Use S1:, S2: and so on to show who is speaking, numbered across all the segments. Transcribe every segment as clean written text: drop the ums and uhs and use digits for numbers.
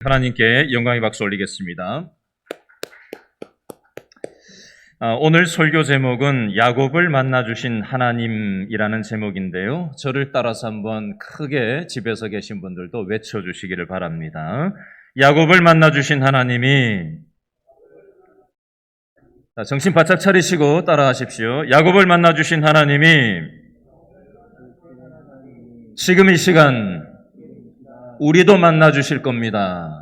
S1: 하나님께 영광의 박수 올리겠습니다. 오늘 설교 제목은 야곱을 만나주신 하나님이라는 제목인데요. 저를 따라서 한번 크게 집에서 계신 분들도 외쳐주시기를 바랍니다. 야곱을 만나주신 하나님이, 정신 바짝 차리시고 따라하십시오. 야곱을 만나주신 하나님이 지금 이 시간 우리도 만나주실 겁니다.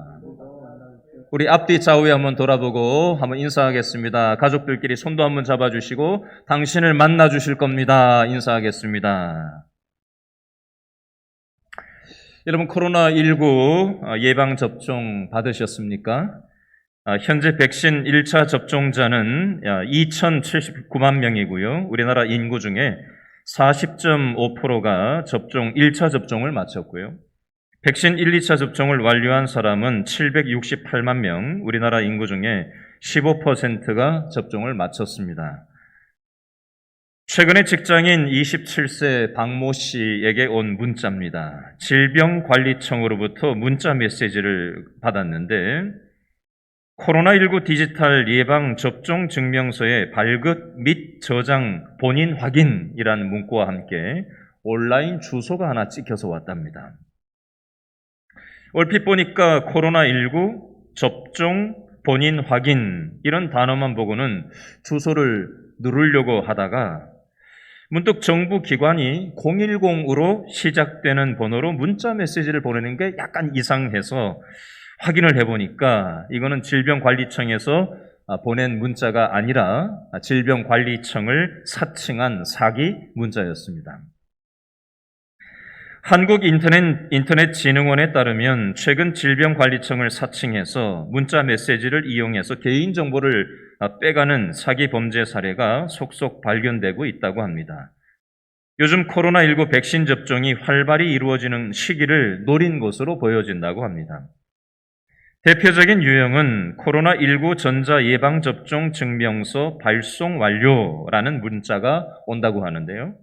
S1: 우리 앞뒤 좌우에 한번 돌아보고 한번 인사하겠습니다. 가족들끼리 손도 한번 잡아주시고 당신을 만나주실 겁니다. 인사하겠습니다. 여러분, 코로나19 예방접종 받으셨습니까? 현재 백신 1차 접종자는 2,079만 명이고요. 우리나라 인구 중에 40.5%가 1차 접종을 마쳤고요. 백신 1, 2차 접종을 완료한 사람은 768만 명, 우리나라 인구 중에 15%가 접종을 마쳤습니다. 최근에 직장인 27세 박모 씨에게 온 문자입니다. 질병관리청으로부터 문자 메시지를 받았는데 코로나19 디지털 예방 접종 증명서의 발급 및 저장 본인 확인이라는 문구와 함께 온라인 주소가 하나 찍혀서 왔답니다. 얼핏 보니까 코로나19 접종 본인 확인 이런 단어만 보고는 주소를 누르려고 하다가 문득 정부 기관이 010으로 시작되는 번호로 문자 메시지를 보내는 게 약간 이상해서 확인을 해보니까 이거는 질병관리청에서 보낸 문자가 아니라 질병관리청을 사칭한 사기 문자였습니다. 한국인터넷진흥원에 따르면 최근 질병관리청을 사칭해서 문자 메시지를 이용해서 개인정보를 빼가는 사기 범죄 사례가 속속 발견되고 있다고 합니다. 요즘 코로나19 백신 접종이 활발히 이루어지는 시기를 노린 것으로 보여진다고 합니다. 대표적인 유형은 코로나19 전자예방접종 증명서 발송 완료라는 문자가 온다고 하는데요.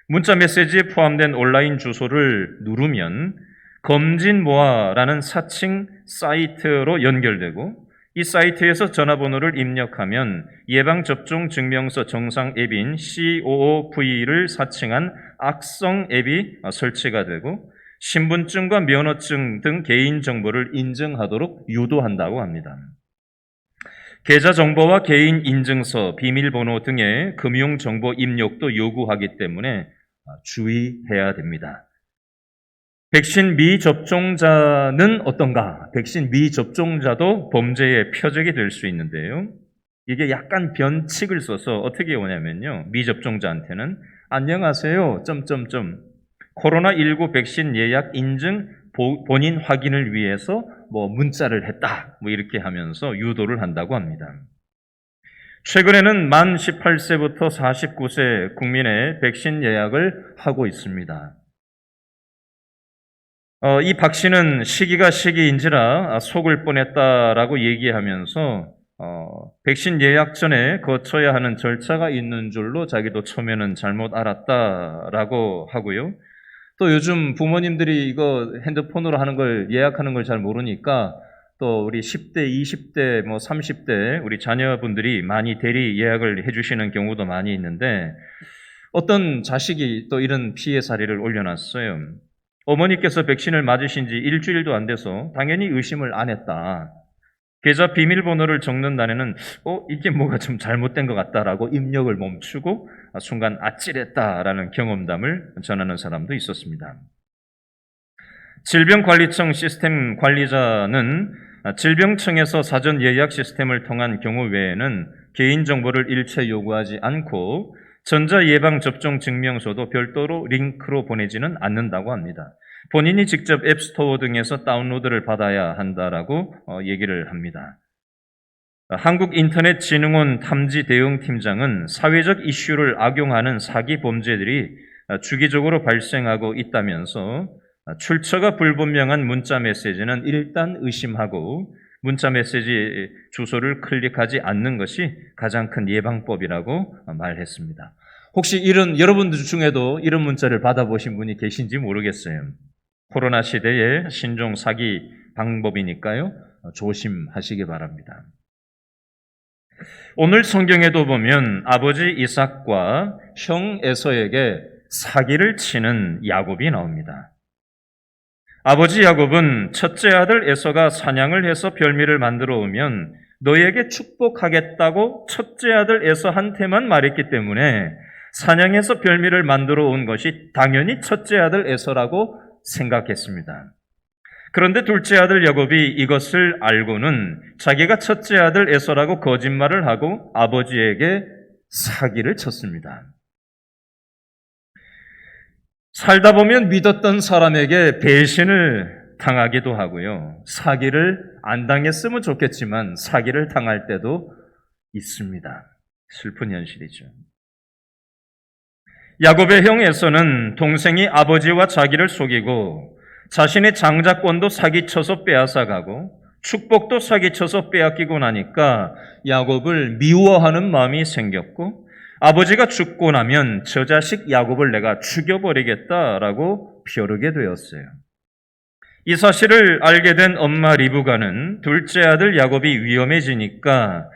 S1: 문자 메시지에 포함된 온라인 주소를 누르면 검진모아라는 사칭 사이트로 연결되고 이 사이트에서 전화번호를 입력하면 예방접종 증명서 정상 앱인 COOV를 사칭한 악성 앱이 설치가 되고 신분증과 면허증 등 개인정보를 인증하도록 유도한다고 합니다. 계좌정보와 개인인증서, 비밀번호 등의 금융정보 입력도 요구하기 때문에 주의해야 됩니다. 백신 미접종자는 어떤가? 백신 미접종자도 범죄의 표적이 될 수 있는데요. 이게 약간 변칙을 써서 어떻게 오냐면요. 미접종자한테는 안녕하세요. 코로나19 백신 예약 인증 본인 확인을 위해서 문자를 했다. 이렇게 하면서 유도를 한다고 합니다. 최근에는 만 18세부터 49세 국민의 백신 예약을 하고 있습니다. 이 박 씨는 시기가 시기인지라 속을 뻔했다라고 얘기하면서 백신 예약 전에 거쳐야 하는 절차가 있는 줄로 자기도 처음에는 잘못 알았다라고 하고요. 또 요즘 부모님들이 이거 핸드폰으로 하는 걸 예약하는 걸 잘 모르니까 또 우리 10대, 20대, 30대 우리 자녀분들이 많이 대리 예약을 해주시는 경우도 많이 있는데 어떤 자식이 또 이런 피해 사례를 올려놨어요. 어머니께서 백신을 맞으신 지 일주일도 안 돼서 당연히 의심을 안 했다. 계좌 비밀번호를 적는 단에는 이게 뭐가 좀 잘못된 것 같다라고 입력을 멈추고 순간 아찔했다라는 경험담을 전하는 사람도 있었습니다. 질병관리청 시스템 관리자는 질병청에서 사전 예약 시스템을 통한 경우 외에는 개인정보를 일체 요구하지 않고 전자예방접종 증명서도 별도로 링크로 보내지는 않는다고 합니다. 본인이 직접 앱스토어 등에서 다운로드를 받아야 한다라고 얘기를 합니다. 한국인터넷진흥원 탐지대응팀장은 사회적 이슈를 악용하는 사기 범죄들이 주기적으로 발생하고 있다면서 출처가 불분명한 문자 메시지는 일단 의심하고 문자 메시지 주소를 클릭하지 않는 것이 가장 큰 예방법이라고 말했습니다. 혹시 여러분들 중에도 이런 문자를 받아보신 분이 계신지 모르겠어요. 코로나 시대에 신종 사기 방법이니까요. 조심하시기 바랍니다. 오늘 성경에도 보면 아버지 이삭과 형 에서에게 사기를 치는 야곱이 나옵니다. 아버지 야곱은 첫째 아들 에서가 사냥을 해서 별미를 만들어 오면 너에게 축복하겠다고 첫째 아들 에서한테만 말했기 때문에 사냥해서 별미를 만들어 온 것이 당연히 첫째 아들 에서라고 생각했습니다. 그런데 둘째 아들 야곱이 이것을 알고는 자기가 첫째 아들 에서라고 거짓말을 하고 아버지에게 사기를 쳤습니다. 살다 보면 믿었던 사람에게 배신을 당하기도 하고요. 사기를 안 당했으면 좋겠지만 사기를 당할 때도 있습니다. 슬픈 현실이죠. 야곱의 형 에서는 동생이 아버지와 자기를 속이고 자신의 장자권도 사기쳐서 빼앗아가고 축복도 사기쳐서 빼앗기고 나니까 야곱을 미워하는 마음이 생겼고 아버지가 죽고 나면 저 자식 야곱을 내가 죽여버리겠다라고 벼르게 되었어요. 이 사실을 알게 된 엄마 리브가는 둘째 아들 야곱이 위험해지니까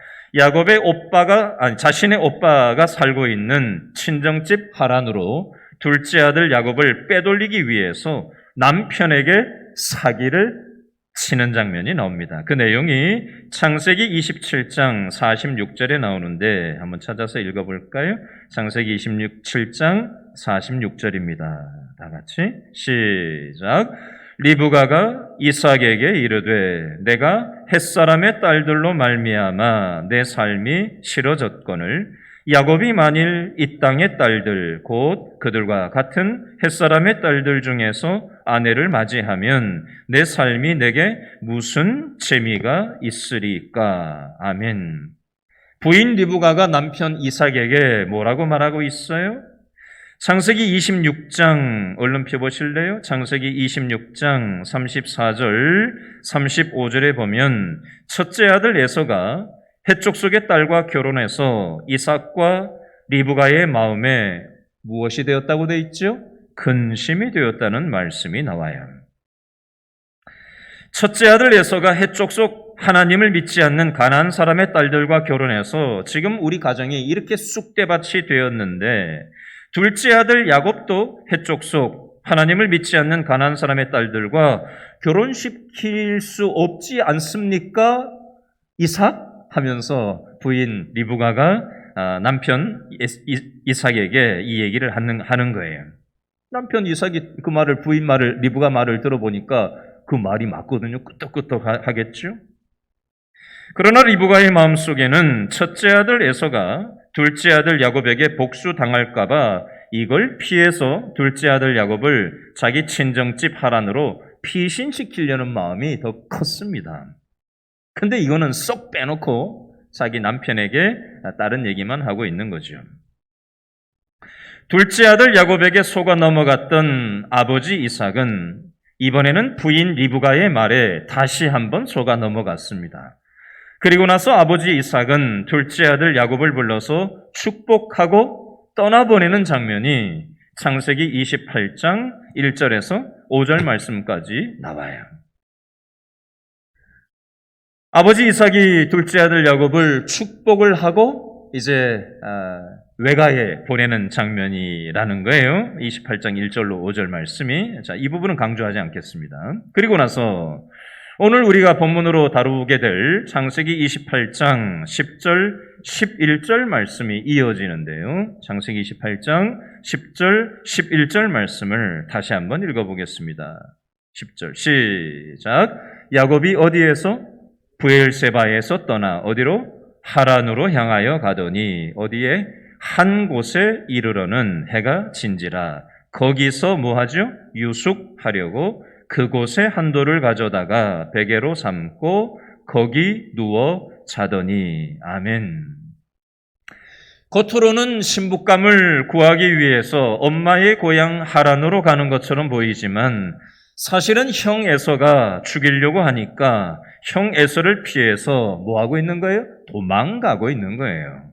S1: 자신의 오빠가 살고 있는 친정집 하란으로 둘째 아들 야곱을 빼돌리기 위해서 남편에게 사기를 치는 장면이 나옵니다. 그 내용이 창세기 27장 46절에 나오는데 한번 찾아서 읽어볼까요? 창세기 27장 46절입니다. 다 같이 시작. 리브가가 이삭에게 이르되 내가 햇사람의 딸들로 말미암아 내 삶이 싫어졌거늘 야곱이 만일 이 땅의 딸들 곧 그들과 같은 햇사람의 딸들 중에서 아내를 맞이하면 내 삶이 내게 무슨 재미가 있으리까. 아멘. 부인 리브가가 남편 이삭에게 뭐라고 말하고 있어요? 창세기 26장 얼른 펴보실래요? 창세기 26장 34절 35절에 보면 첫째 아들 에서가 해쪽 속의 딸과 결혼해서 이삭과 리브가의 마음에 무엇이 되었다고 되어 있죠? 근심이 되었다는 말씀이 나와요. 첫째 아들 에서가 해쪽 속 하나님을 믿지 않는 가나안 사람의 딸들과 결혼해서 지금 우리 가정이 이렇게 쑥대밭이 되었는데 둘째 아들 야곱도 해쪽 속 하나님을 믿지 않는 가나안 사람의 딸들과 결혼시킬 수 없지 않습니까? 이삭? 하면서 부인 리브가가 남편 이삭에게 이 얘기를 하는 거예요. 남편 이삭이 그 말을 부인 말을 리브가 말을 들어보니까 그 말이 맞거든요. 끄떡끄떡하겠죠. 그러나 리브가의 마음속에는 첫째 아들 에서가 둘째 아들 야곱에게 복수당할까 봐 이걸 피해서 둘째 아들 야곱을 자기 친정집 하란으로 피신시키려는 마음이 더 컸습니다. 근데 이거는 쏙 빼놓고 자기 남편에게 다른 얘기만 하고 있는 거죠. 둘째 아들 야곱에게 속아 넘어갔던 아버지 이삭은 이번에는 부인 리브가의 말에 다시 한번 속아 넘어갔습니다. 그리고 나서 아버지 이삭은 둘째 아들 야곱을 불러서 축복하고 떠나보내는 장면이 창세기 28장 1절에서 5절 말씀까지 나와요. 아버지 이삭이 둘째 아들 야곱을 축복을 하고 이제 외가에 보내는 장면이라는 거예요. 28장 1절로 5절 말씀이. 자, 이 부분은 강조하지 않겠습니다. 그리고 나서 오늘 우리가 본문으로 다루게 될 창세기 28장 10절, 11절 말씀이 이어지는데요. 창세기 28장 10절, 11절 말씀을 다시 한번 읽어보겠습니다. 10절 시작. 야곱이 어디에서? 브엘세바에서 떠나 어디로? 하란으로 향하여 가더니 어디에? 한 곳에 이르러는 해가 진지라. 거기서 뭐하죠? 유숙하려고 그곳에 한 돌을 가져다가 베개로 삼고 거기 누워 자더니. 아멘. 겉으로는 신부감을 구하기 위해서 엄마의 고향 하란으로 가는 것처럼 보이지만 사실은 형 에서가 죽이려고 하니까 형 에서를 피해서 뭐하고 있는 거예요? 도망가고 있는 거예요.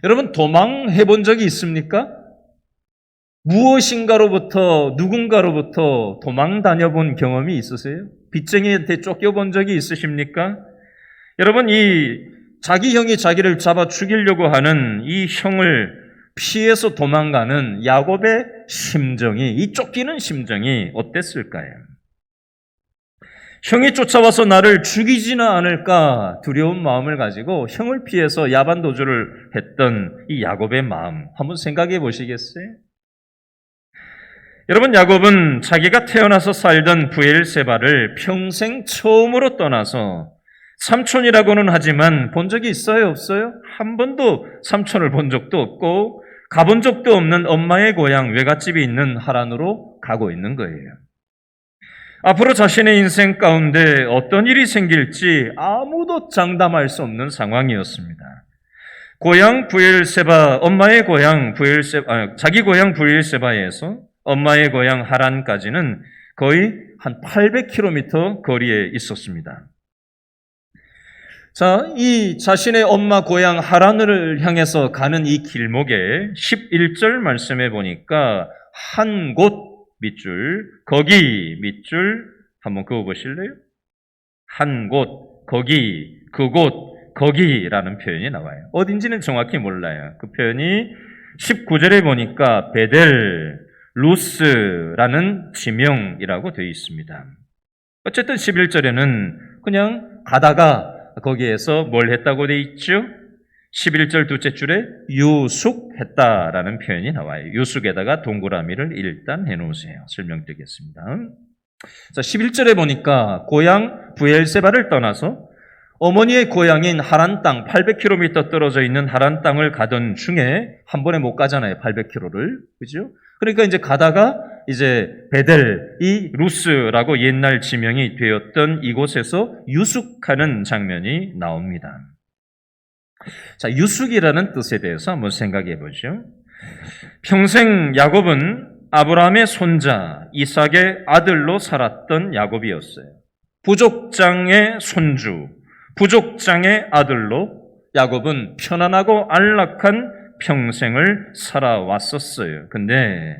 S1: 여러분, 도망해 본 적이 있습니까? 무엇인가로부터, 누군가로부터 도망 다녀본 경험이 있으세요? 빚쟁이한테 쫓겨본 적이 있으십니까? 여러분, 이 자기 형이 자기를 잡아 죽이려고 하는 이 형을 피해서 도망가는 야곱의 심정이, 이 쫓기는 심정이 어땠을까요? 형이 쫓아와서 나를 죽이지는 않을까 두려운 마음을 가지고 형을 피해서 야반도주를 했던 이 야곱의 마음 한번 생각해 보시겠어요? 여러분, 야곱은 자기가 태어나서 살던 브엘세바를 평생 처음으로 떠나서 삼촌이라고는 하지만 본 적이 있어요? 없어요? 한 번도 삼촌을 본 적도 없고 가본 적도 없는 엄마의 고향 외갓집이 있는 하란으로 가고 있는 거예요. 앞으로 자신의 인생 가운데 어떤 일이 생길지 아무도 장담할 수 없는 상황이었습니다. 고향 브엘세바, 엄마의 고향 브엘세바, 자기 고향 브엘세바에서 엄마의 고향 하란까지는 거의 한 800km 거리에 있었습니다. 자, 이 자신의 엄마 고향 하란을 향해서 가는 이 길목에 11절 말씀해 보니까 한 곳 밑줄, 거기 밑줄 한번 그어 보실래요? 한 곳, 거기, 그곳, 거기라는 표현이 나와요. 어딘지는 정확히 몰라요. 그 표현이 19절에 보니까 베델, 루스라는 지명이라고 되어 있습니다. 어쨌든 11절에는 그냥 가다가 거기에서 뭘 했다고 되어 있죠? 11절 둘째 줄에 유숙했다라는 표현이 나와요. 유숙에다가 동그라미를 일단 해놓으세요. 설명드리겠습니다. 자, 11절에 보니까 고향 브엘세바를 떠나서 어머니의 고향인 하란 땅 800km 떨어져 있는 하란 땅을 가던 중에 한 번에 못 가잖아요. 800km를. 그죠? 그러니까 이제 가다가 이제 베델, 이 루스라고 옛날 지명이 되었던 이곳에서 유숙하는 장면이 나옵니다. 자, 유숙이라는 뜻에 대해서 한번 생각해 보죠. 평생 야곱은 아브라함의 손자 이삭의 아들로 살았던 야곱이었어요. 부족장의 손주, 부족장의 아들로 야곱은 편안하고 안락한 평생을 살아왔었어요. 근데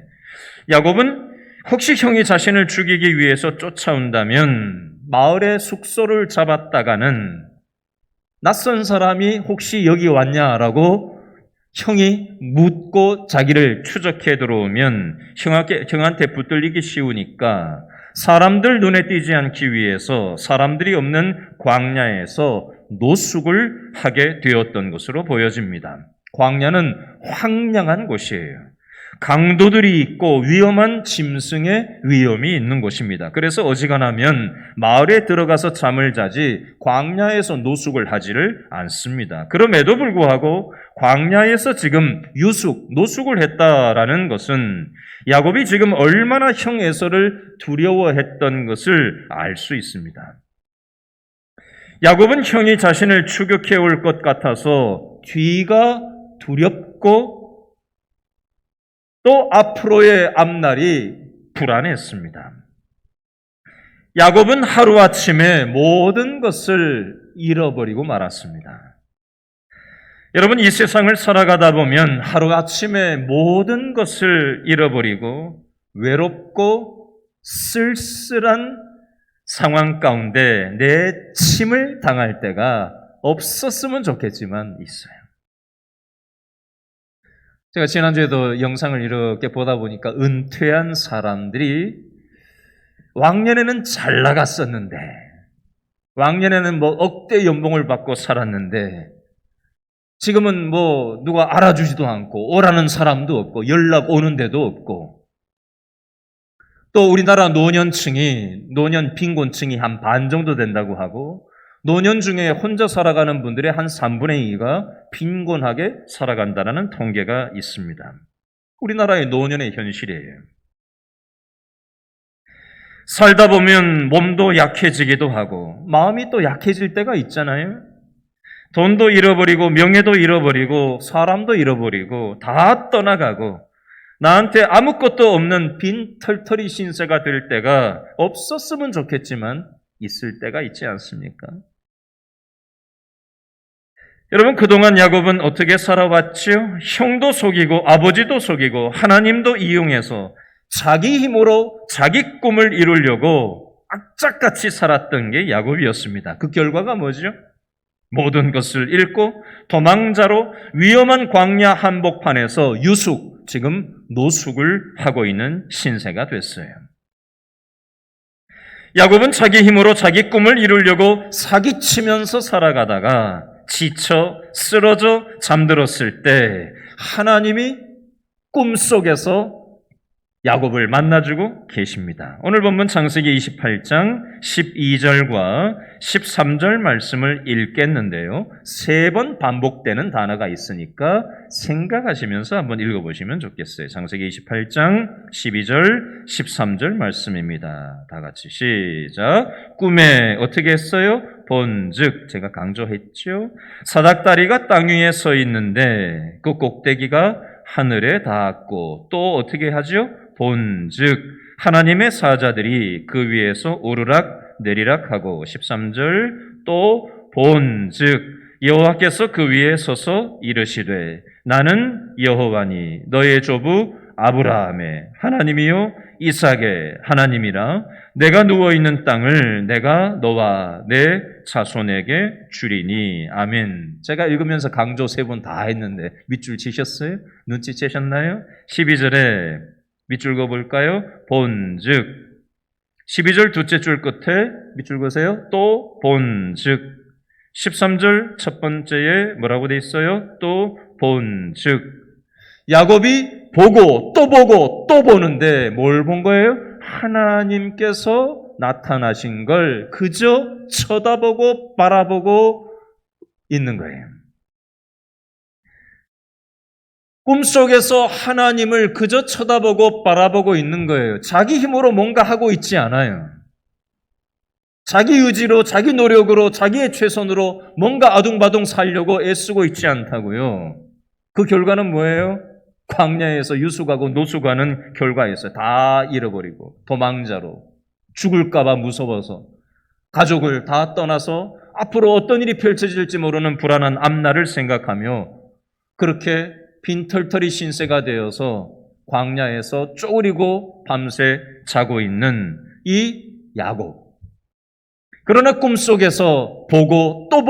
S1: 야곱은 혹시 형이 자신을 죽이기 위해서 쫓아온다면 마을의 숙소를 잡았다가는 낯선 사람이 혹시 여기 왔냐라고 형이 묻고 자기를 추적해 들어오면 형한테 붙들리기 쉬우니까 사람들 눈에 띄지 않기 위해서 사람들이 없는 광야에서 노숙을 하게 되었던 것으로 보여집니다. 광야는 황량한 곳이에요. 강도들이 있고 위험한 짐승의 위험이 있는 곳입니다. 그래서 어지간하면 마을에 들어가서 잠을 자지 광야에서 노숙을 하지를 않습니다. 그럼에도 불구하고 광야에서 지금 노숙을 했다라는 것은 야곱이 지금 얼마나 형 에서를 두려워했던 것을 알 수 있습니다. 야곱은 형이 자신을 추격해 올 것 같아서 뒤가 두렵고 또 앞으로의 앞날이 불안했습니다. 야곱은 하루아침에 모든 것을 잃어버리고 말았습니다. 여러분, 이 세상을 살아가다 보면 하루아침에 모든 것을 잃어버리고 외롭고 쓸쓸한 상황 가운데 내침을 당할 때가 없었으면 좋겠지만 있어요. 제가 지난주에도 영상을 이렇게 보다 보니까 은퇴한 사람들이 왕년에는 잘 나갔었는데, 왕년에는 뭐 억대 연봉을 받고 살았는데, 지금은 뭐 누가 알아주지도 않고, 오라는 사람도 없고, 연락 오는 데도 없고, 또 우리나라 노년 빈곤층이 한 반 정도 된다고 하고, 노년 중에 혼자 살아가는 분들의 한 3분의 2가 빈곤하게 살아간다는 통계가 있습니다. 우리나라의 노년의 현실이에요. 살다 보면 몸도 약해지기도 하고 마음이 또 약해질 때가 있잖아요. 돈도 잃어버리고 명예도 잃어버리고 사람도 잃어버리고 다 떠나가고 나한테 아무것도 없는 빈 털털이 신세가 될 때가 없었으면 좋겠지만 있을 때가 있지 않습니까? 여러분, 그동안 야곱은 어떻게 살아왔죠? 형도 속이고 아버지도 속이고 하나님도 이용해서 자기 힘으로 자기 꿈을 이루려고 악착같이 살았던 게 야곱이었습니다. 그 결과가 뭐죠? 모든 것을 잃고 도망자로 위험한 광야 한복판에서 유숙, 지금 노숙을 하고 있는 신세가 됐어요. 야곱은 자기 힘으로 자기 꿈을 이루려고 사기치면서 살아가다가 지쳐 쓰러져 잠들었을 때 하나님이 꿈속에서 야곱을 만나주고 계십니다. 오늘 본문 창세기 28장 12절과 13절 말씀을 읽겠는데요. 3번 반복되는 단어가 있으니까 생각하시면서 한번 읽어보시면 좋겠어요. 창세기 28장 12절, 13절 말씀입니다. 다 같이 시작. 꿈에 어떻게 했어요? 본즉, 제가 강조했죠. 사닥다리가 땅 위에 서 있는데 그 꼭대기가 하늘에 닿았고 또 어떻게 하죠? 본즉 하나님의 사자들이 그 위에서 오르락 내리락 하고 13절 또 본즉 여호와께서 그 위에 서서 이르시되 나는 여호와니 너의 조부 아브라함의 하나님이요 이삭의 하나님이라 내가 누워있는 땅을 내가 너와 내 자손에게 주리니 아멘. 제가 읽으면서 강조 3번 다 했는데 밑줄 치셨어요? 눈치채셨나요? 12절에 밑줄 그어볼까요? 본즉 12절 둘째 줄 끝에 밑줄 그으세요. 또 본즉 13절 첫 번째에 뭐라고 돼 있어요? 또 본즉 야곱이 보고 또 보는데 뭘 본 거예요? 하나님께서 나타나신 걸 그저 쳐다보고 바라보고 있는 거예요. 꿈속에서 하나님을 그저 쳐다보고 바라보고 있는 거예요. 자기 힘으로 뭔가 하고 있지 않아요. 자기 의지로, 자기 노력으로, 자기의 최선으로 뭔가 아둥바둥 살려고 애쓰고 있지 않다고요. 그 결과는 뭐예요? 광야에서 유숙하고 노숙하는 결과였어요. 다 잃어버리고 도망자로 죽을까 봐 무서워서 가족을 다 떠나서 앞으로 어떤 일이 펼쳐질지 모르는 불안한 앞날을 생각하며 그렇게 빈털터리 신세가 되어서 광야에서 쪼그리고 밤새 자고 있는 이 야곱. 그러나 꿈속에서 보고 또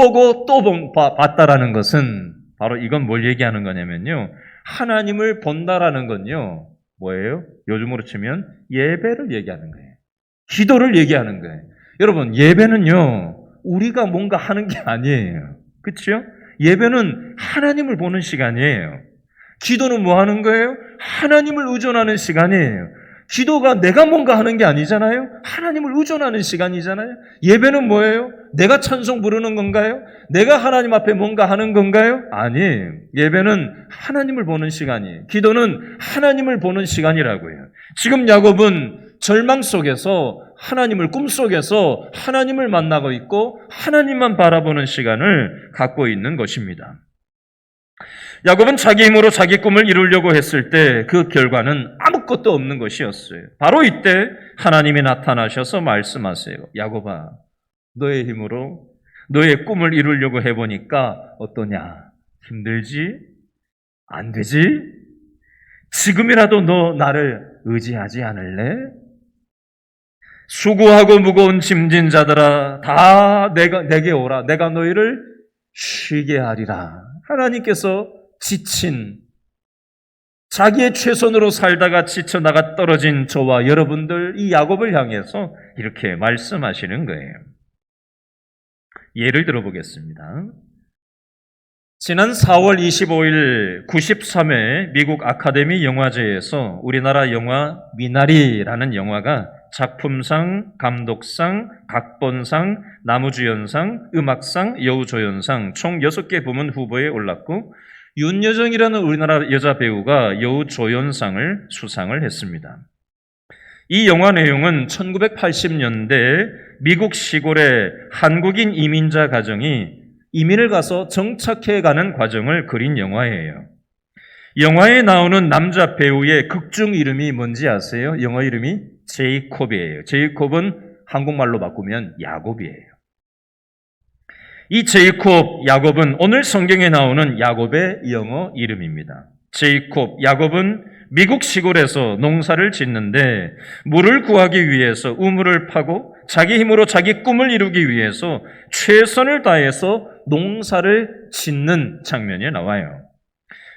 S1: 봤다라는 것은 바로 이건 뭘 얘기하는 거냐면요. 하나님을 본다라는 건요. 뭐예요? 요즘으로 치면 예배를 얘기하는 거예요. 기도를 얘기하는 거예요. 여러분, 예배는요. 우리가 뭔가 하는 게 아니에요. 그렇죠? 예배는 하나님을 보는 시간이에요. 기도는 뭐 하는 거예요? 하나님을 의존하는 시간이에요. 기도가 내가 뭔가 하는 게 아니잖아요. 하나님을 의존하는 시간이잖아요. 예배는 뭐예요? 내가 찬송 부르는 건가요? 내가 하나님 앞에 뭔가 하는 건가요? 아니에요. 예배는 하나님을 보는 시간이에요. 기도는 하나님을 보는 시간이라고요. 지금 야곱은 절망 속에서 하나님을 꿈속에서 하나님을 만나고 있고 하나님만 바라보는 시간을 갖고 있는 것입니다. 야곱은 자기 힘으로 자기 꿈을 이루려고 했을 때 그 결과는 아무것도 없는 것이었어요. 바로 이때 하나님이 나타나셔서 말씀하세요. 야곱아, 너의 힘으로 너의 꿈을 이루려고 해보니까 어떠냐? 힘들지? 안 되지? 지금이라도 너 나를 의지하지 않을래? 수고하고 무거운 짐진 자들아 다 내게 오라. 내가 너희를 쉬게 하리라. 하나님께서 지친 자기의 최선으로 살다가 지쳐나가 떨어진 저와 여러분들 이 야곱을 향해서 이렇게 말씀하시는 거예요. 예를 들어보겠습니다. 지난 4월 25일 93회 미국 아카데미 영화제에서 우리나라 영화 미나리라는 영화가 작품상, 감독상, 각본상, 나무주연상, 음악상, 여우조연상 총 6개 부문 후보에 올랐고 윤여정이라는 우리나라 여자 배우가 여우조연상을 수상을 했습니다. 이 영화 내용은 1980년대 미국 시골의 한국인 이민자 가정이 이민을 가서 정착해가는 과정을 그린 영화예요. 영화에 나오는 남자 배우의 극중 이름이 뭔지 아세요? 영어 이름이 제이콥이에요. 제이콥은 한국말로 바꾸면 야곱이에요. 이 제이콥, 야곱은 오늘 성경에 나오는 야곱의 영어 이름입니다. 제이콥, 야곱은 미국 시골에서 농사를 짓는데 물을 구하기 위해서 우물을 파고 자기 힘으로 자기 꿈을 이루기 위해서 최선을 다해서 농사를 짓는 장면이 나와요.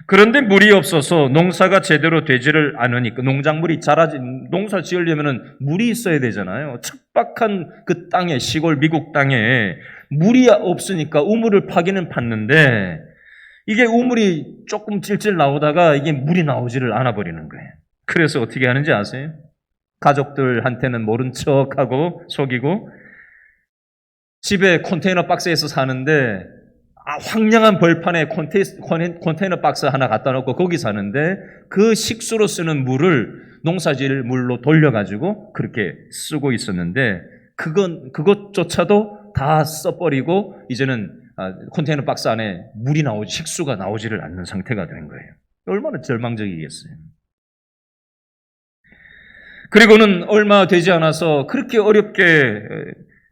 S1: 그런데 물이 없어서 농사가 제대로 되지를 않으니까 농작물이 자라지 농사 지으려면 물이 있어야 되잖아요. 척박한 그 땅에 시골 미국 땅에 물이 없으니까 우물을 파기는 팠는데 이게 우물이 조금 찔찔 나오다가 이게 물이 나오지를 않아 버리는 거예요. 그래서 어떻게 하는지 아세요? 가족들한테는 모른 척하고 속이고 집에 컨테이너 박스에서 사는데 황량한 벌판에 컨테이너 박스 하나 갖다 놓고 거기 사는데 그 식수로 쓰는 물을 농사질 물로 돌려가지고 그렇게 쓰고 있었는데 그것조차도 다 써버리고 이제는 컨테이너 박스 안에 식수가 나오지를 않는 상태가 된 거예요. 얼마나 절망적이겠어요. 그리고는 얼마 되지 않아서 그렇게 어렵게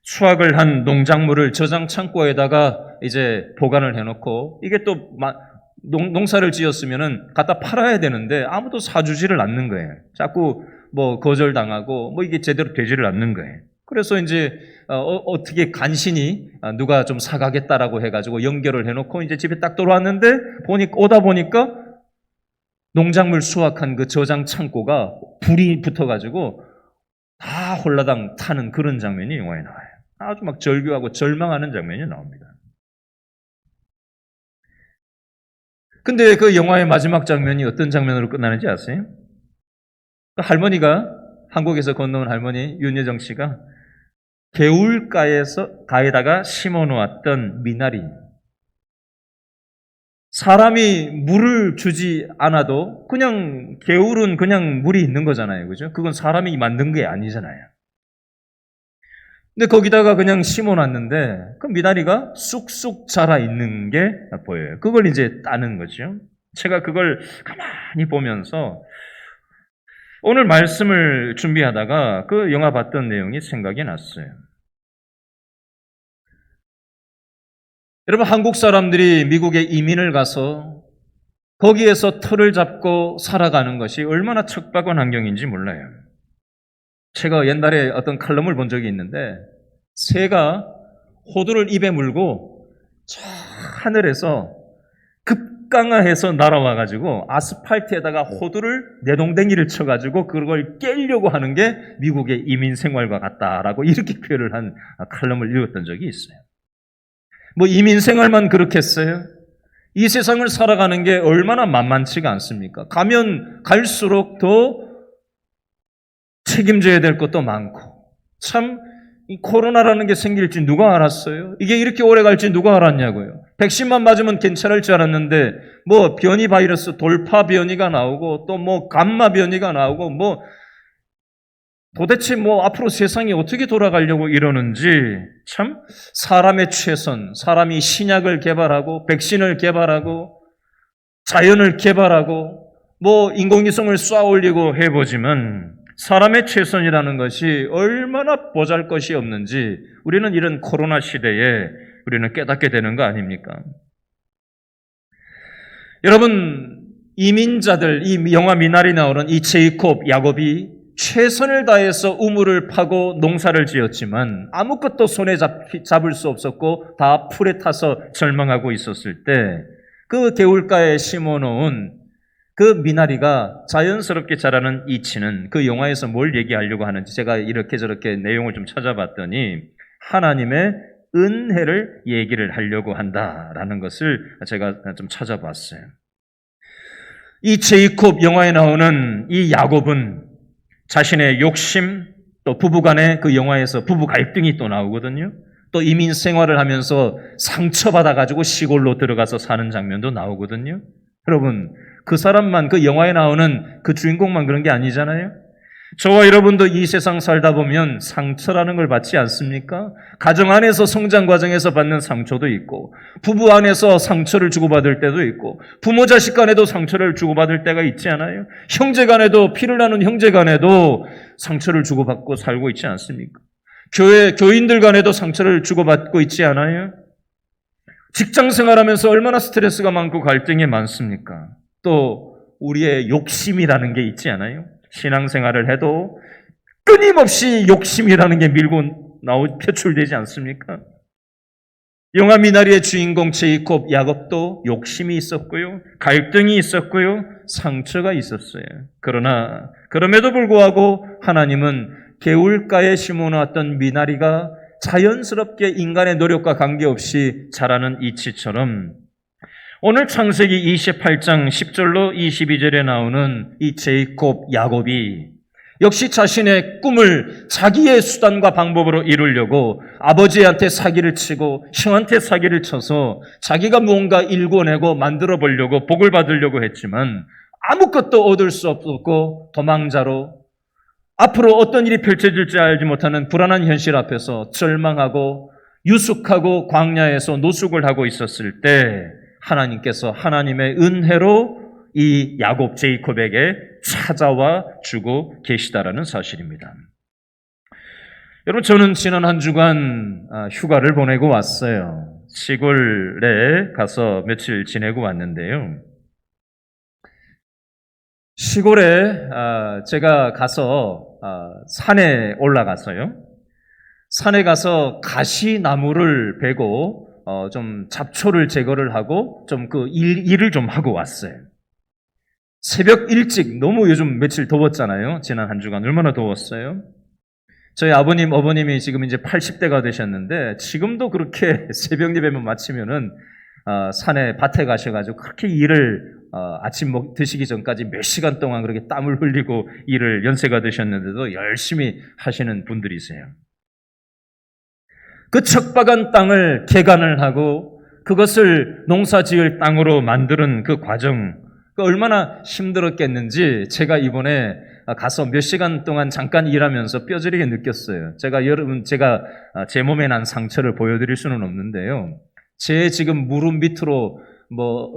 S1: 수확을 한 농작물을 저장 창고에다가 이제 보관을 해놓고 이게 또 농사를 지었으면은 갖다 팔아야 되는데 아무도 사주지를 않는 거예요. 자꾸 뭐 거절당하고 뭐 이게 제대로 되지를 않는 거예요. 그래서 이제 어떻게 간신히 누가 좀 사가겠다라고 해가지고 연결을 해놓고 이제 집에 딱 들어왔는데 오다 보니까 농작물 수확한 그 저장 창고가 불이 붙어가지고 다 홀라당 타는 그런 장면이 영화에 나와요. 아주 막 절규하고 절망하는 장면이 나옵니다. 근데 그 영화의 마지막 장면이 어떤 장면으로 끝나는지 아세요? 그 할머니가 한국에서 건너온 할머니 윤여정 씨가 가에다가 심어놓았던 미나리. 사람이 물을 주지 않아도 그냥 개울은 그냥 물이 있는 거잖아요. 그죠? 그건 사람이 만든 게 아니잖아요. 근데 거기다가 그냥 심어놨는데 그 미나리가 쑥쑥 자라 있는 게 보여요. 그걸 이제 따는 거죠. 제가 그걸 가만히 보면서 오늘 말씀을 준비하다가 그 영화 봤던 내용이 생각이 났어요. 여러분, 한국 사람들이 미국에 이민을 가서 거기에서 터를 잡고 살아가는 것이 얼마나 척박한 환경인지 몰라요. 제가 옛날에 어떤 칼럼을 본 적이 있는데 새가 호두를 입에 물고 저 하늘에서 급강하해서 날아와가지고 아스팔트에다가 호두를 내동댕이를 쳐가지고 그걸 깨려고 하는 게 미국의 이민 생활과 같다라고 이렇게 표현을 한 칼럼을 읽었던 적이 있어요. 뭐 이민 생활만 그렇겠어요? 이 세상을 살아가는 게 얼마나 만만치가 않습니까? 가면 갈수록 더 책임져야 될 것도 많고 참 이 코로나라는 게 생길지 누가 알았어요? 이게 이렇게 오래 갈지 누가 알았냐고요. 백신만 맞으면 괜찮을 줄 알았는데 뭐 변이 바이러스 돌파 변이가 나오고 또 뭐 감마 변이가 나오고 뭐 도대체 뭐 앞으로 세상이 어떻게 돌아가려고 이러는지 참 사람의 최선, 사람이 신약을 개발하고 백신을 개발하고 자연을 개발하고 뭐 인공위성을 쏘아 올리고 해보지만 사람의 최선이라는 것이 얼마나 보잘것이 없는지 우리는 이런 코로나 시대에 우리는 깨닫게 되는 거 아닙니까? 여러분, 이민자들, 이 영화 미나리 나오는 이 제이콥, 야곱이 최선을 다해서 우물을 파고 농사를 지었지만 아무것도 손에 잡을 수 없었고 다 풀에 타서 절망하고 있었을 때 그 개울가에 심어놓은 그 미나리가 자연스럽게 자라는 이치는 그 영화에서 뭘 얘기하려고 하는지 제가 이렇게 저렇게 내용을 좀 찾아봤더니 하나님의 은혜를 얘기를 하려고 한다라는 것을 제가 좀 찾아봤어요. 이 제이콥 영화에 나오는 이 야곱은 자신의 욕심, 또 부부간의 그 영화에서 부부 갈등이 또 나오거든요. 또 이민 생활을 하면서 상처받아가지고 시골로 들어가서 사는 장면도 나오거든요. 여러분, 그 사람만, 그 영화에 나오는 그 주인공만 그런 게 아니잖아요. 저와 여러분도 이 세상 살다 보면 상처라는 걸 받지 않습니까? 가정 안에서 성장 과정에서 받는 상처도 있고 부부 안에서 상처를 주고받을 때도 있고 부모 자식 간에도 상처를 주고받을 때가 있지 않아요? 형제 간에도 피를 나눈 형제 간에도 상처를 주고받고 살고 있지 않습니까? 교인들 간에도 상처를 주고받고 있지 않아요? 직장 생활하면서 얼마나 스트레스가 많고 갈등이 많습니까? 또 우리의 욕심이라는 게 있지 않아요? 신앙생활을 해도 끊임없이 욕심이라는 게 밀고 표출되지 않습니까? 영화 미나리의 주인공 제이콥, 야곱도 욕심이 있었고요. 갈등이 있었고요. 상처가 있었어요. 그러나 그럼에도 불구하고 하나님은 개울가에 심어놓았던 미나리가 자연스럽게 인간의 노력과 관계없이 자라는 이치처럼 오늘 창세기 28장 10절로 22절에 나오는 이 제이콥, 야곱이 역시 자신의 꿈을 자기의 수단과 방법으로 이루려고 아버지한테 사기를 치고 형한테 사기를 쳐서 자기가 무언가 일궈내고 만들어 보려고 복을 받으려고 했지만 아무것도 얻을 수 없었고 도망자로 앞으로 어떤 일이 펼쳐질지 알지 못하는 불안한 현실 앞에서 절망하고 유숙하고 광야에서 노숙을 하고 있었을 때 하나님께서 하나님의 은혜로 이 야곱 제이콥에게 찾아와 주고 계시다라는 사실입니다. 여러분, 저는 지난 한 주간 휴가를 보내고 왔어요. 시골에 가서 며칠 지내고 왔는데요. 시골에 제가 가서 산에 올라가서요. 산에 가서 가시나무를 베고 좀 잡초를 제거를 하고 좀 그 일을 좀 하고 왔어요. 새벽 일찍, 너무 요즘 며칠 더웠잖아요. 지난 한 주간 얼마나 더웠어요. 저희 아버님, 어머님이 지금 이제 80대가 되셨는데 지금도 그렇게 새벽 예배만 마치면은 산에 밭에 가셔가지고 그렇게 일을 아침 드시기 전까지 몇 시간 동안 그렇게 땀을 흘리고 일을 연세가 되셨는데도 열심히 하시는 분들이세요. 그 척박한 땅을 개간을 하고 그것을 농사 지을 땅으로 만드는 그 과정, 얼마나 힘들었겠는지 제가 이번에 가서 몇 시간 동안 잠깐 일하면서 뼈저리게 느꼈어요. 제가 제 몸에 난 상처를 보여드릴 수는 없는데요. 제 지금 무릎 밑으로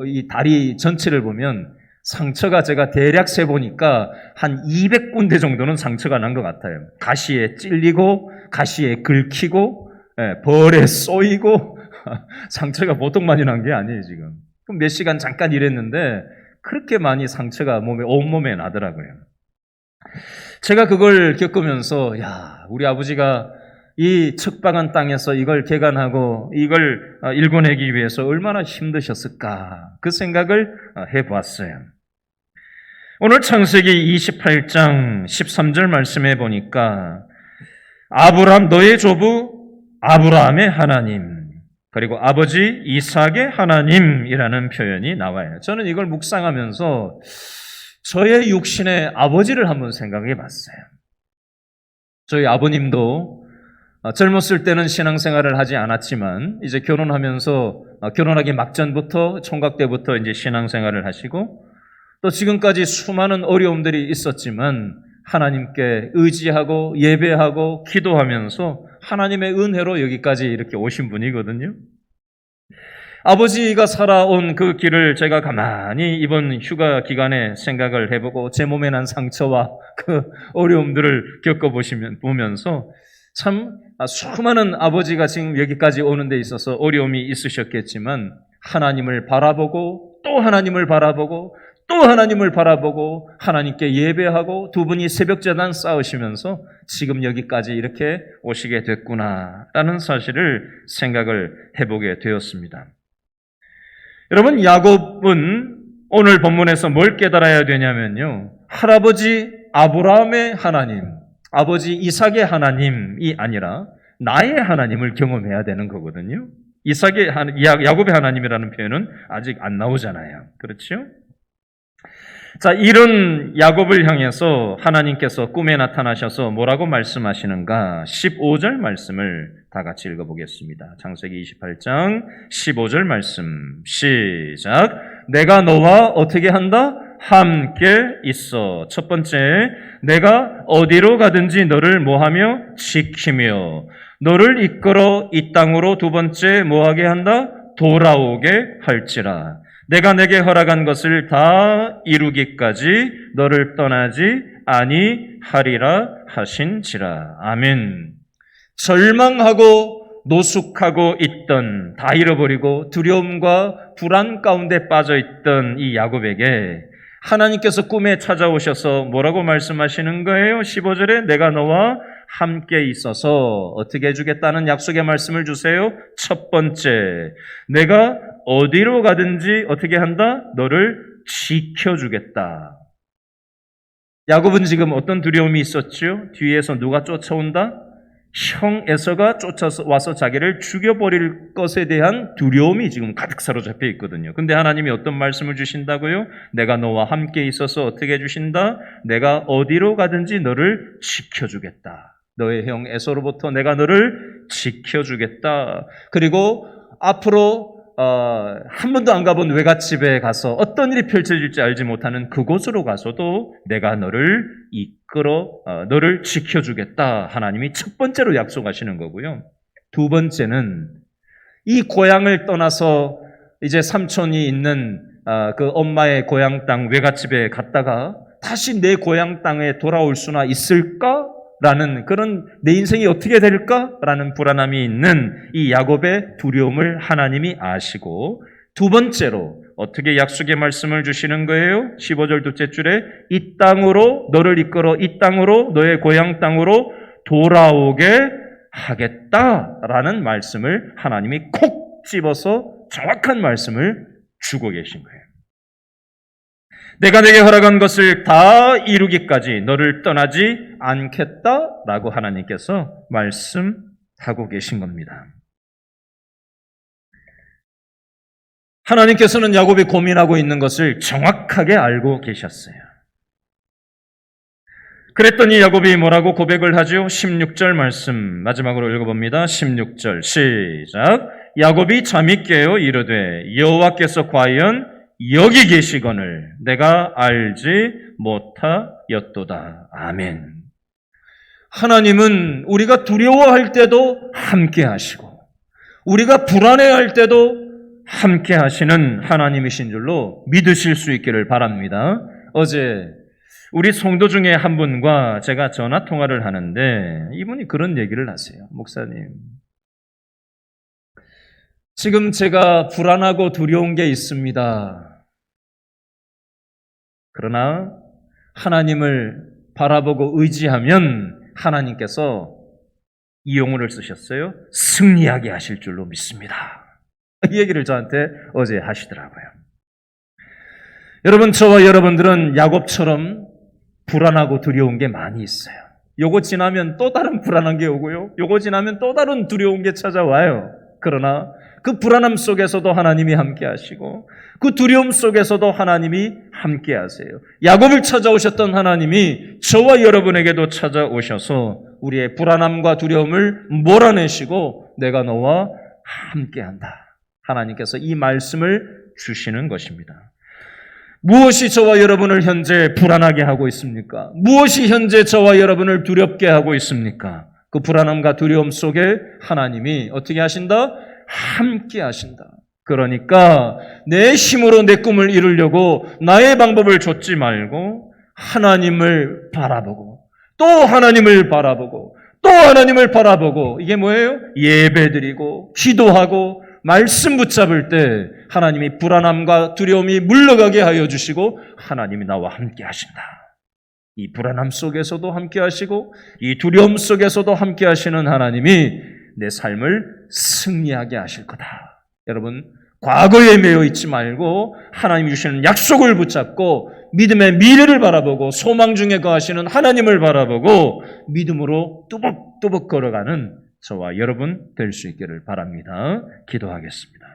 S1: 이 다리 전체를 보면 상처가 제가 대략 세보니까 한 200군데 정도는 상처가 난 것 같아요. 가시에 찔리고 가시에 긁히고 벌에 쏘이고 상처가 보통 많이 난 게 아니에요 지금. 그럼 몇 시간 잠깐 일했는데 그렇게 많이 상처가 온몸에 나더라고요. 제가 그걸 겪으면서 우리 아버지가 이 척박한 땅에서 이걸 개간하고 이걸 일궈내기 위해서 얼마나 힘드셨을까 그 생각을 해보았어요. 오늘 창세기 28장 13절 말씀해 보니까 아브람 너의 조부 아브라함의 하나님 그리고 아버지 이삭의 하나님이라는 표현이 나와요. 저는 이걸 묵상하면서 저의 육신의 아버지를 한번 생각해 봤어요. 저희 아버님도 젊었을 때는 신앙생활을 하지 않았지만 이제 결혼하면서 결혼하기 막전부터 총각 때부터 이제 신앙생활을 하시고 또 지금까지 수많은 어려움들이 있었지만 하나님께 의지하고 예배하고 기도하면서 하나님의 은혜로 여기까지 이렇게 오신 분이거든요. 아버지가 살아온 그 길을 제가 가만히 이번 휴가 기간에 생각을 해보고 제 몸에 난 상처와 그 어려움들을 보면서 참 수많은 아버지가 지금 여기까지 오는 데 있어서 어려움이 있으셨겠지만 하나님을 바라보고 또 하나님을 바라보고 또 하나님을 바라보고 하나님께 예배하고 두 분이 새벽제단 쌓으시면서 지금 여기까지 이렇게 오시게 됐구나라는 사실을 생각을 해보게 되었습니다. 여러분, 야곱은 오늘 본문에서 뭘 깨달아야 되냐면요. 할아버지 아브라함의 하나님, 아버지 이삭의 하나님이 아니라 나의 하나님을 경험해야 되는 거거든요. 야곱의 하나님이라는 표현은 아직 안 나오잖아요. 그렇죠? 자, 이런 야곱을 향해서 하나님께서 꿈에 나타나셔서 뭐라고 말씀하시는가? 15절 말씀을 다 같이 읽어보겠습니다. 창세기 28장 15절 말씀 시작. 내가 너와 어떻게 한다? 함께 있어. 첫 번째, 내가 어디로 가든지 너를 뭐하며? 지키며 너를 이끌어 이 땅으로 두 번째 뭐하게 한다? 돌아오게 할지라. 내가 내게 허락한 것을 다 이루기까지 너를 떠나지 아니하리라 하신지라. 아멘. 절망하고 노숙하고 있던, 다 잃어버리고 두려움과 불안 가운데 빠져있던 이 야곱에게 하나님께서 꿈에 찾아오셔서 뭐라고 말씀하시는 거예요? 15절에 내가 너와 함께 있어서 어떻게 해주겠다는 약속의 말씀을 주세요? 첫 번째, 내가 어디로 가든지 어떻게 한다? 너를 지켜주겠다. 야곱은 지금 어떤 두려움이 있었죠? 뒤에서 누가 쫓아온다? 형 에서가 쫓아서 와서 자기를 죽여버릴 것에 대한 두려움이 지금 가득 사로잡혀 있거든요. 근데 하나님이 어떤 말씀을 주신다고요? 내가 너와 함께 있어서 어떻게 해주신다? 내가 어디로 가든지 너를 지켜주겠다. 너의 형 에서로부터 내가 너를 지켜주겠다. 그리고 앞으로 한 번도 안 가본 외갓집에 가서 어떤 일이 펼쳐질지 알지 못하는 그곳으로 가서도 내가 너를 너를 지켜주겠다. 하나님이 첫 번째로 약속하시는 거고요. 두 번째는 이 고향을 떠나서 이제 삼촌이 있는 그 엄마의 고향 땅 외갓집에 갔다가 다시 내 고향 땅에 돌아올 수나 있을까? 라는 그런 내 인생이 어떻게 될까라는 불안함이 있는 이 야곱의 두려움을 하나님이 아시고 두 번째로 어떻게 약속의 말씀을 주시는 거예요? 15절 둘째 줄에 이 땅으로 너를 이끌어 이 땅으로 너의 고향 땅으로 돌아오게 하겠다라는 말씀을 하나님이 콕 집어서 정확한 말씀을 주고 계신 거예요. 내가 내게 허락한 것을 다 이루기까지 너를 떠나지 않겠다라고 하나님께서 말씀하고 계신 겁니다. 하나님께서는 야곱이 고민하고 있는 것을 정확하게 알고 계셨어요. 그랬더니 야곱이 뭐라고 고백을 하죠? 16절 말씀 마지막으로 읽어봅니다. 16절 시작. 야곱이 잠이 깨어 이르되 여호와께서 과연 여기 계시거늘 내가 알지 못하였도다. 아멘. 하나님은 우리가 두려워할 때도 함께 하시고 우리가 불안해할 때도 함께 하시는 하나님이신 줄로 믿으실 수 있기를 바랍니다. 어제 우리 성도 중에 한 분과 제가 전화 통화를 하는데 이분이 그런 얘기를 하세요. 목사님, 지금 제가 불안하고 두려운 게 있습니다. 그러나 하나님을 바라보고 의지하면 하나님께서 이 용어를 쓰셨어요. 승리하게 하실 줄로 믿습니다. 이 얘기를 저한테 어제 하시더라고요. 여러분, 저와 여러분들은 야곱처럼 불안하고 두려운 게 많이 있어요. 요거 지나면 또 다른 불안한 게 오고요. 요거 지나면 또 다른 두려운 게 찾아와요. 그러나 그 불안함 속에서도 하나님이 함께 하시고 그 두려움 속에서도 하나님이 함께 하세요. 야곱을 찾아오셨던 하나님이 저와 여러분에게도 찾아오셔서 우리의 불안함과 두려움을 몰아내시고 내가 너와 함께 한다. 하나님께서 이 말씀을 주시는 것입니다. 무엇이 저와 여러분을 현재 불안하게 하고 있습니까? 무엇이 현재 저와 여러분을 두렵게 하고 있습니까? 그 불안함과 두려움 속에 하나님이 어떻게 하신다? 함께 하신다. 그러니까 내 힘으로 내 꿈을 이루려고 나의 방법을 좇지 말고 하나님을 바라보고 또 하나님을 바라보고 또 하나님을 바라보고 이게 뭐예요? 예배드리고 기도하고 말씀 붙잡을 때 하나님이 불안함과 두려움이 물러가게 하여 주시고 하나님이 나와 함께 하신다. 이 불안함 속에서도 함께 하시고 이 두려움 속에서도 함께 하시는 하나님이 내 삶을 승리하게 하실 거다. 여러분, 과거에 매여 있지 말고 하나님이 주시는 약속을 붙잡고 믿음의 미래를 바라보고 소망 중에 거하시는 하나님을 바라보고 믿음으로 뚜벅뚜벅 걸어가는 저와 여러분 될 수 있기를 바랍니다. 기도하겠습니다.